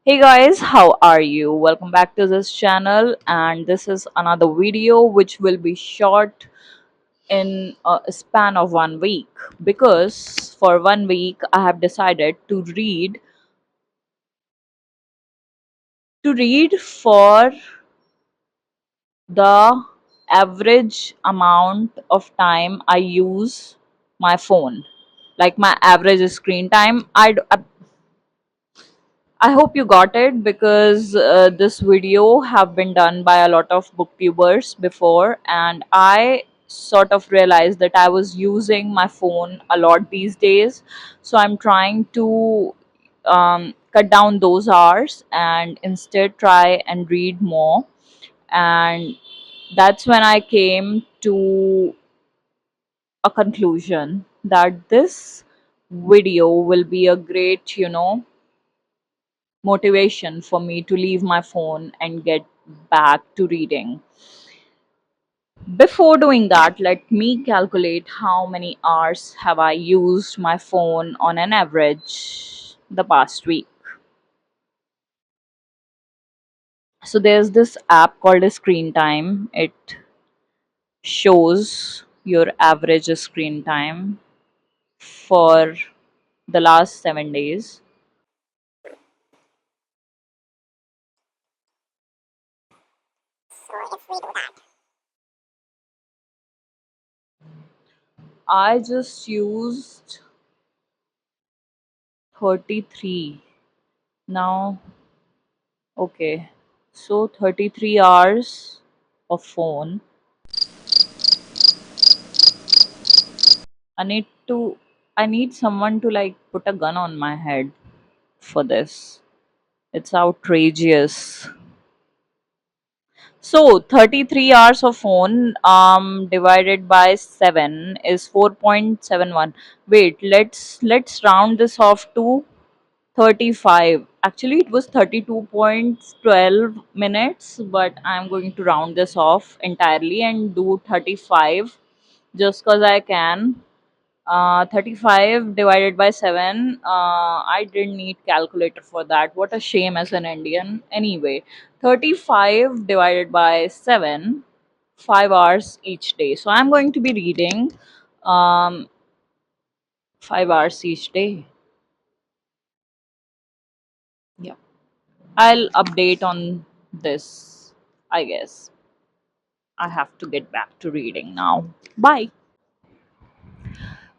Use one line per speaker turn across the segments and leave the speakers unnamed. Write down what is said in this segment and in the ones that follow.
Hey guys, how are you? Welcome back to this channel, and this is another video which will be short in a span of 1 week because for 1 week I have decided to read for the average amount of time I use my phone, like my average screen time. I hope you got it because this video have been done by a lot of booktubers before, and I sort of realized that I was using my phone a lot these days. So I'm trying to cut down those hours and instead try and read more. And that's when I came to a conclusion that this video will be a great, motivation for me to leave my phone and get back to reading. Before doing that, let me calculate how many hours have I used my phone on an average the past week. So there's this app called a Screen Time. It shows your average screen time for the last 7 days. I just used 33. Now, okay, so 33 hours of phone. I need to, I need someone to like put a gun on my head for this. It's outrageous. So 33 hours of phone divided by 7 is 4.71. Wait, let's round this off to 35. Actually, it was 32.12 minutes, but I'm going to round this off entirely and do 35 just because I can. 35 divided by 7. I didn't need calculator for that. What a shame as an Indian. Anyway, 35 divided by 7, 5 hours each day. So I'm going to be reading 5 hours each day. Yeah. I'll update on this, I guess. I have to get back to reading now. Bye.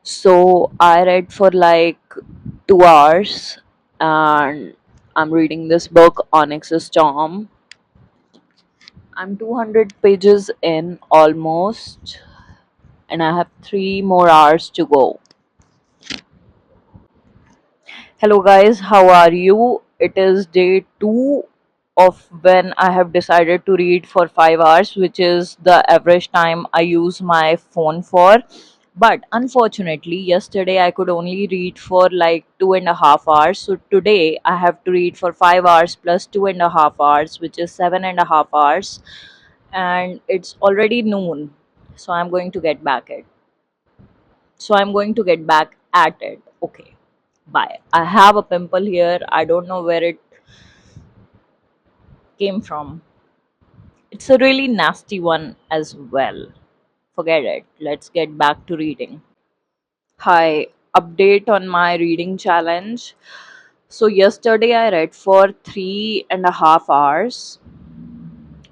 So I read for like 2 hours and I'm reading this book, Onyx's Storm. I'm 200 pages in almost, and I have 3 more hours to go. Hello, guys, how are you? It is day two of when I have decided to read for 5 hours, which is the average time I use my phone for. But unfortunately, yesterday I could only read for like 2.5 hours. So today I have to read for 5 hours plus 2.5 hours, which is 7.5 hours. And it's already noon. So I'm going to get back it. So I'm going to get back at it. Okay. Bye. I have a pimple here. I don't know where it came from. It's a really nasty one as well. Forget it. Let's get back to reading. Hi, update on my reading challenge. So, yesterday I read for 3.5 hours,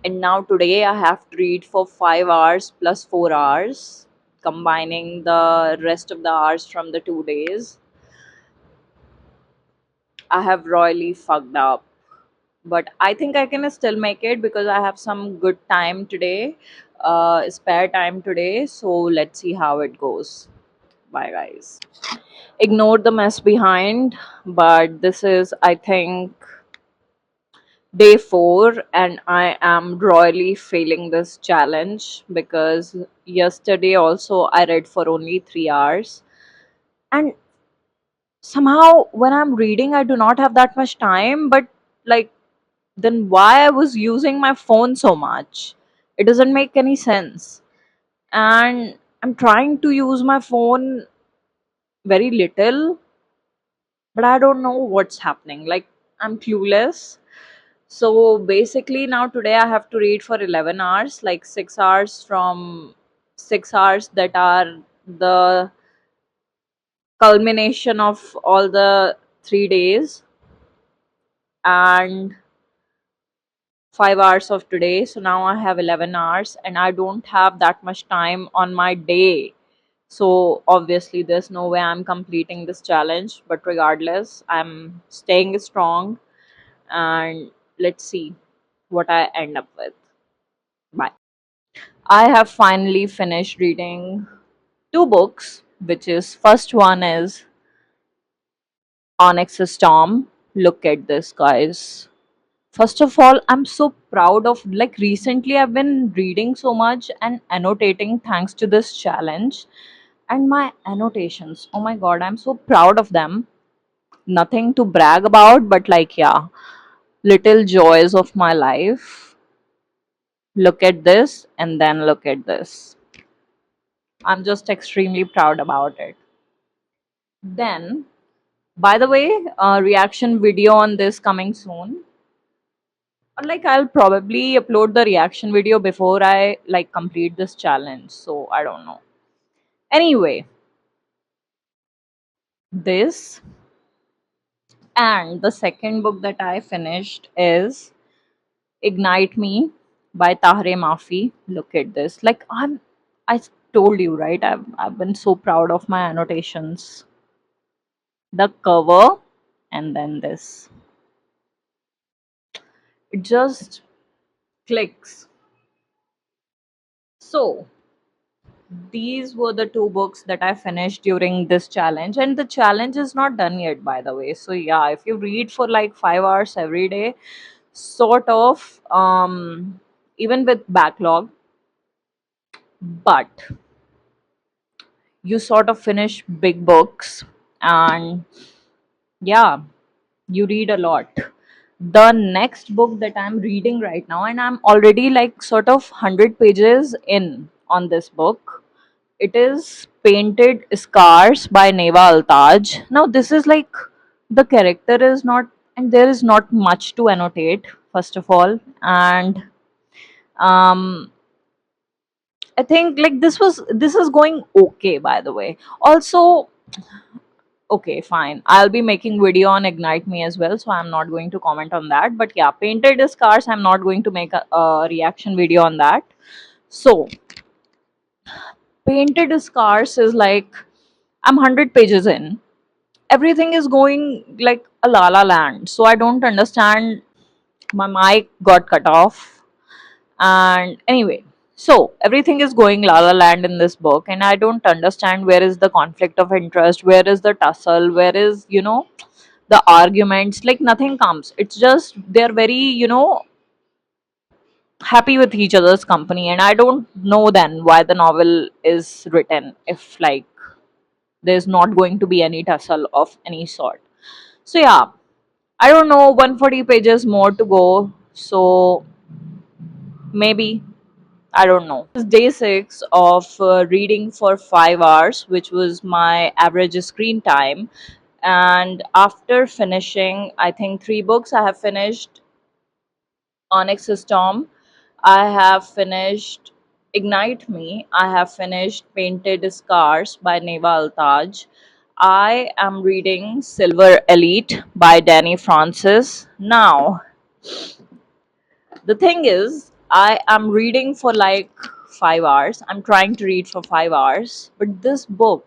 and now today I have to read for 5 hours plus 4 hours, combining the rest of the hours from the 2 days. I have royally fucked up, but I think I can still make it because I have some good time today, spare time today. So let's see how it goes. Bye, guys. Ignore the mess behind, but this is, I think, day four, and I am royally failing this challenge because yesterday also I read for only 3 hours, and somehow when I'm reading, I do not have that much time, but like then why I was using my phone so much? It doesn't make any sense. And I'm trying to use my phone very little, but I don't know what's happening. Like I'm clueless. So basically, now today I have to read for 11 hours, like 6 hours from 6 hours that are the culmination of all the 3 days, and 5 hours of today. So now I have 11 hours, and I don't have that much time on my day. So obviously, there's no way I'm completing this challenge. But regardless, I'm staying strong, and let's see what I end up with. Bye. I have finally finished reading two books, which is first one is Onyx's Storm. Look at this, guys. First of all, I'm so proud of, like, recently I've been reading so much and annotating thanks to this challenge, and my annotations, oh my god, I'm so proud of them. Nothing to brag about, but like, yeah, little joys of my life. Look at this, and then look at this. I'm just extremely proud about it. Then, by the way, reaction video on this coming soon. Or like, I'll probably upload the reaction video before I like complete this challenge. So I don't know. Anyway, this, and the second book that I finished is Ignite Me by Tahre Mafi. Look at this. Like, I told you, right? I've been so proud of my annotations. The cover, and then this. It just clicks. So these were the two books that I finished during this challenge, and the challenge is not done yet, by the way. So yeah, if you read for like 5 hours every day, sort of, even with backlog, but you sort of finish big books, and yeah, you read a lot. The next book that I'm reading right now, and I'm already like sort of 100 pages in on this book. It is Painted Scars by Neva Altaj. Now, this is like, the character is not, and there is not much to annotate, first of all. And um, I think like this is going okay, by the way. Also, okay, fine. I'll be making video on Ignite Me as well, so I'm not going to comment on that. But yeah, Painted Scars, I'm not going to make a reaction video on that. So, Painted Scars is like, I'm 100 pages in. Everything is going like a la la land. So I don't understand. My mic got cut off. And anyway, so everything is going la la land in this book, and I don't understand where is the conflict of interest, where is the tussle, where is, the arguments. Like, nothing comes. It's just they're very, happy with each other's company, and I don't know then why the novel is written if, like, there's not going to be any tussle of any sort. So yeah, I don't know, 140 pages more to go. So maybe, I don't know. This is day 6 of reading for 5 hours, which was my average screen time. And after finishing, I think 3 books, I have finished Onyx Storm, I have finished Ignite Me, I have finished Painted Scars by Neva Altaj. I am reading Silver Elite by Danny Francis. Now, the thing is, I am reading for like 5 hours. I'm trying to read for 5 hours. But this book,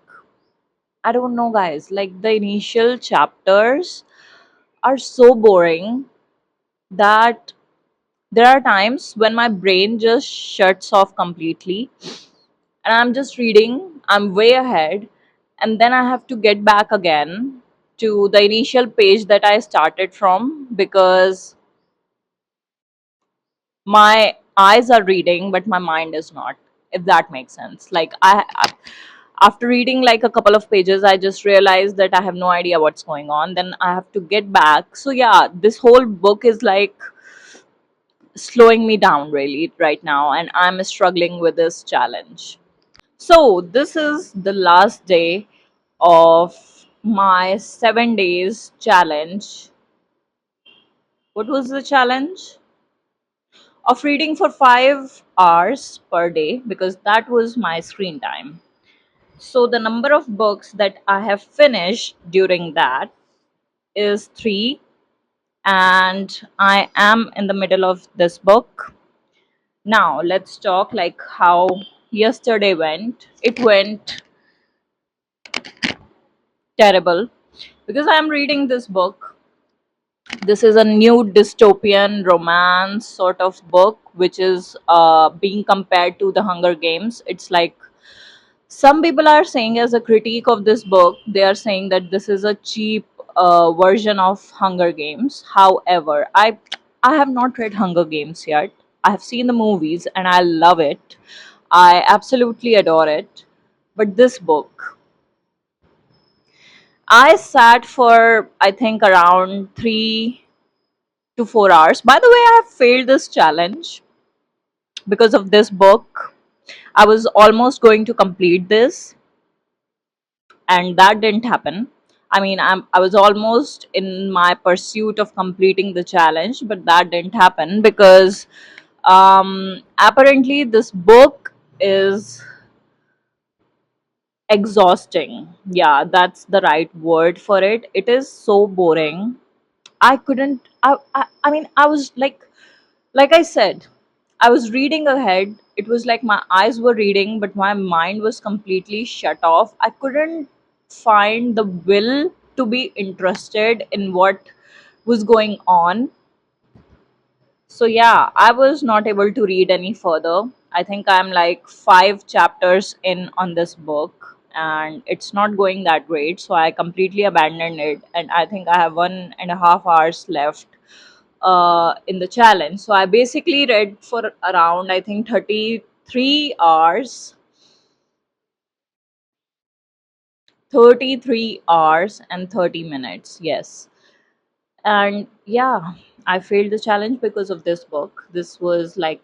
I don't know, guys. Like, the initial chapters are so boring that there are times when my brain just shuts off completely, and I'm just reading, I'm way ahead, and then I have to get back again to the initial page that I started from, because my eyes are reading but my mind is not, if that makes sense. Like, after reading like a couple of pages, I just realized that I have no idea what's going on, then I have to get back. So yeah, this whole book is like slowing me down really right now, and I'm struggling with this challenge. So this is the last day of my 7 days challenge, What was the challenge? Of reading for 5 hours per day, because that was my screen time. So the number of books that I have finished during that is three, and I am in the middle of this book. Now let's talk like how yesterday went. It went terrible because I am reading this book. This is a new dystopian romance sort of book, which is being compared to the Hunger Games. It's like some people are saying, as a critique of this book, they are saying that this is a cheap version of Hunger Games. However, I have not read Hunger Games yet. I have seen the movies and I love it. I absolutely adore it. But this book, I sat for I think around 3 to 4 hours. By the way, I have failed this challenge because of this book. I was almost going to complete this, and that didn't happen. I mean, I was almost in my pursuit of completing the challenge, but that didn't happen because apparently this book is exhausting. Yeah, that's the right word for it. It is so boring. I couldn't. I mean, I was like I said, I was reading ahead. It was like my eyes were reading, but my mind was completely shut off. I couldn't find the will to be interested in what was going on. So, yeah, I was not able to read any further. I think I'm like 5 chapters in on this book, and it's not going that great. So, I completely abandoned it, and I think I have 1.5 hours left in the challenge. So I basically read for around I think 33 hours, 33 hours and 30 minutes. Yes. And yeah, I failed the challenge because of this book. This was like,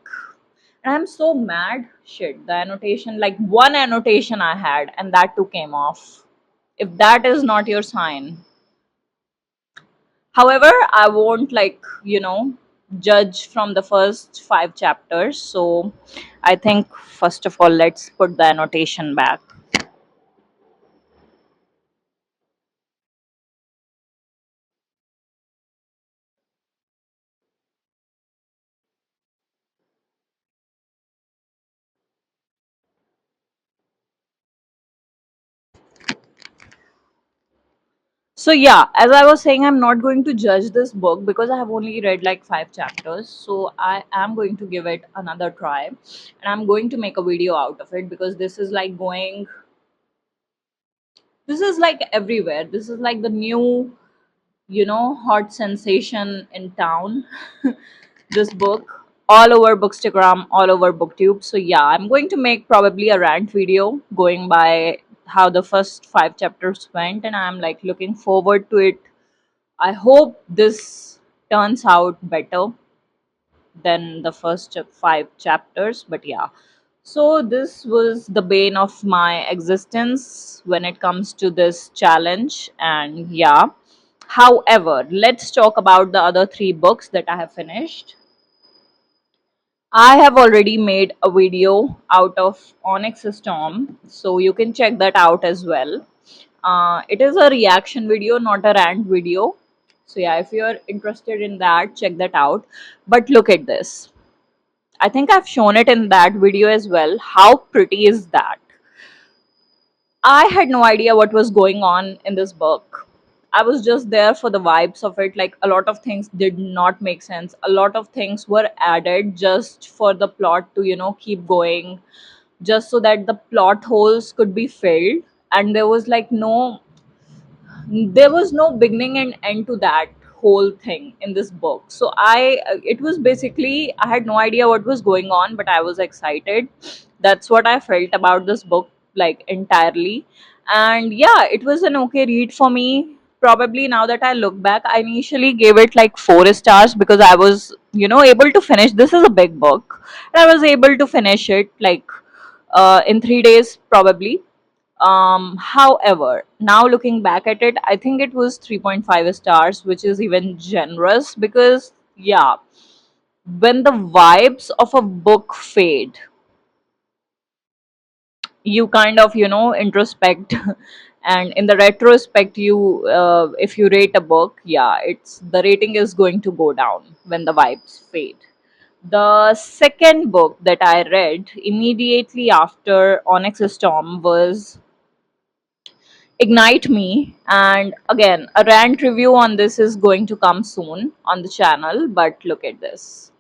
and I'm so mad. Shit, the annotation, like one annotation I had, and that too came off. If that is not your sign, however, I won't judge from the first 5 chapters. So I think first of all, let's put the annotation back. So yeah, as I was saying, I'm not going to judge this book because I have only read like 5 chapters. So I am going to give it another try, and I'm going to make a video out of it because this is like everywhere. This is like the new, hot sensation in town. This book all over Bookstagram, all over Booktube. So yeah, I'm going to make probably a rant video going by how the first 5 chapters went, and I'm like looking forward to it. I hope this turns out better than the first 5 chapters, but yeah. So this was the bane of my existence when it comes to this challenge, and yeah. However, let's talk about the other 3 books that I have finished. I have already made a video out of Onyx Storm, so you can check that out as well. It is a reaction video, not a rant video. So, yeah, if you're interested in that, check that out. But look at this. I think I've shown it in that video as well. How pretty is that? I had no idea what was going on in this book. I was just there for the vibes of it. Like, a lot of things did not make sense. A lot of things were added just for the plot to, keep going, just so that the plot holes could be filled. And there was no beginning and end to that whole thing in this book. So it was basically, I had no idea what was going on, but I was excited. That's what I felt about this book, like entirely. And yeah, it was an okay read for me. Probably now that I look back, I initially gave it like 4 stars because I was, able to finish. This is a big book, and I was able to finish it like in 3 days probably. However, now looking back at it, I think it was 3.5 stars, which is even generous because Yeah, when the vibes of a book fade, you kind of, introspect and in the retrospect, you if you rate a book, yeah, it's the rating is going to go down when the vibes fade. The second book that I read immediately after Onyx Storm was Ignite Me. And again, a rant review on this is going to come soon on the channel, but look at this.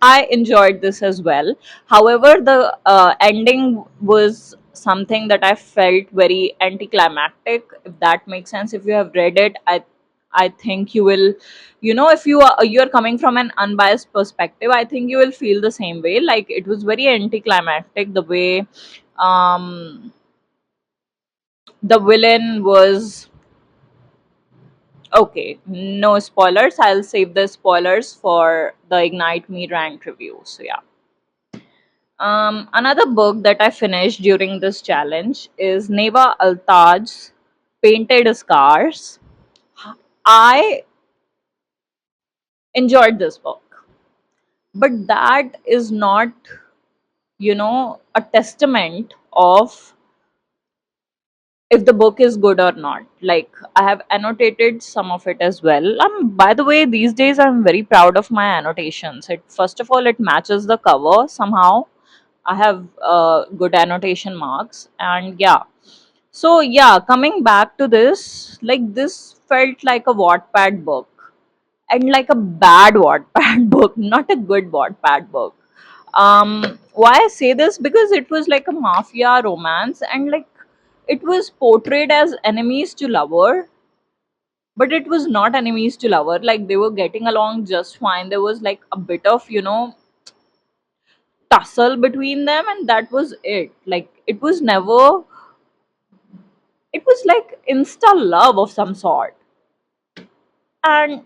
I enjoyed this as well. However, the ending was something that I felt very anticlimactic. If that makes sense, if you have read it, I think you will, if you're coming from an unbiased perspective, I think you will feel the same way. Like it was very anticlimactic the way um, the villain was. Okay, no spoilers. I'll save the spoilers for the Ignite Me rant review. So yeah. Another book that I finished during this challenge is Neva Altaj's Painted Scars. I enjoyed this book, but that is not, a testament of if the book is good or not. Like, I have annotated some of it as well. By the way, these days I'm very proud of my annotations. It first of all, it matches the cover somehow. I have good annotation marks, and yeah. So yeah, coming back to this, like this felt like a Wattpad book, and like a bad Wattpad book, not a good Wattpad book. Why I say this? Because it was like a mafia romance, and like it was portrayed as enemies to lover, but it was not enemies to lover. Like they were getting along just fine. There was like a bit of, tussle between them, and that was it. Like it was like insta love of some sort. And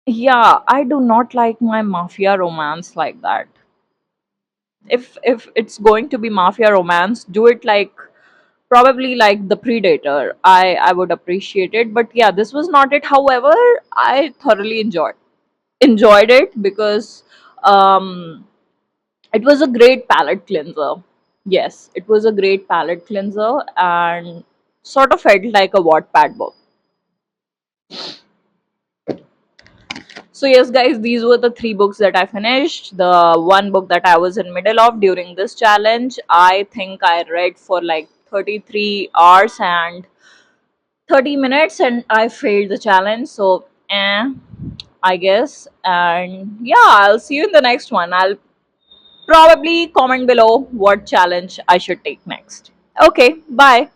yeah, I do not like my mafia romance like that. If it's going to be mafia romance, do it like probably like The Predator. I would appreciate it, but yeah, this was not it. However, I thoroughly enjoyed it because um it was a great palate cleanser. Yes, it was a great palate cleanser and sort of felt like a Wattpad book. So yes, guys, these were the three books that I finished. The one book that I was in middle of during this challenge, I think I read for like 33 hours and 30 minutes, and I failed the challenge. So, I guess. And yeah, I'll see you in the next one. I'll probably comment below what challenge I should take next. Okay, bye.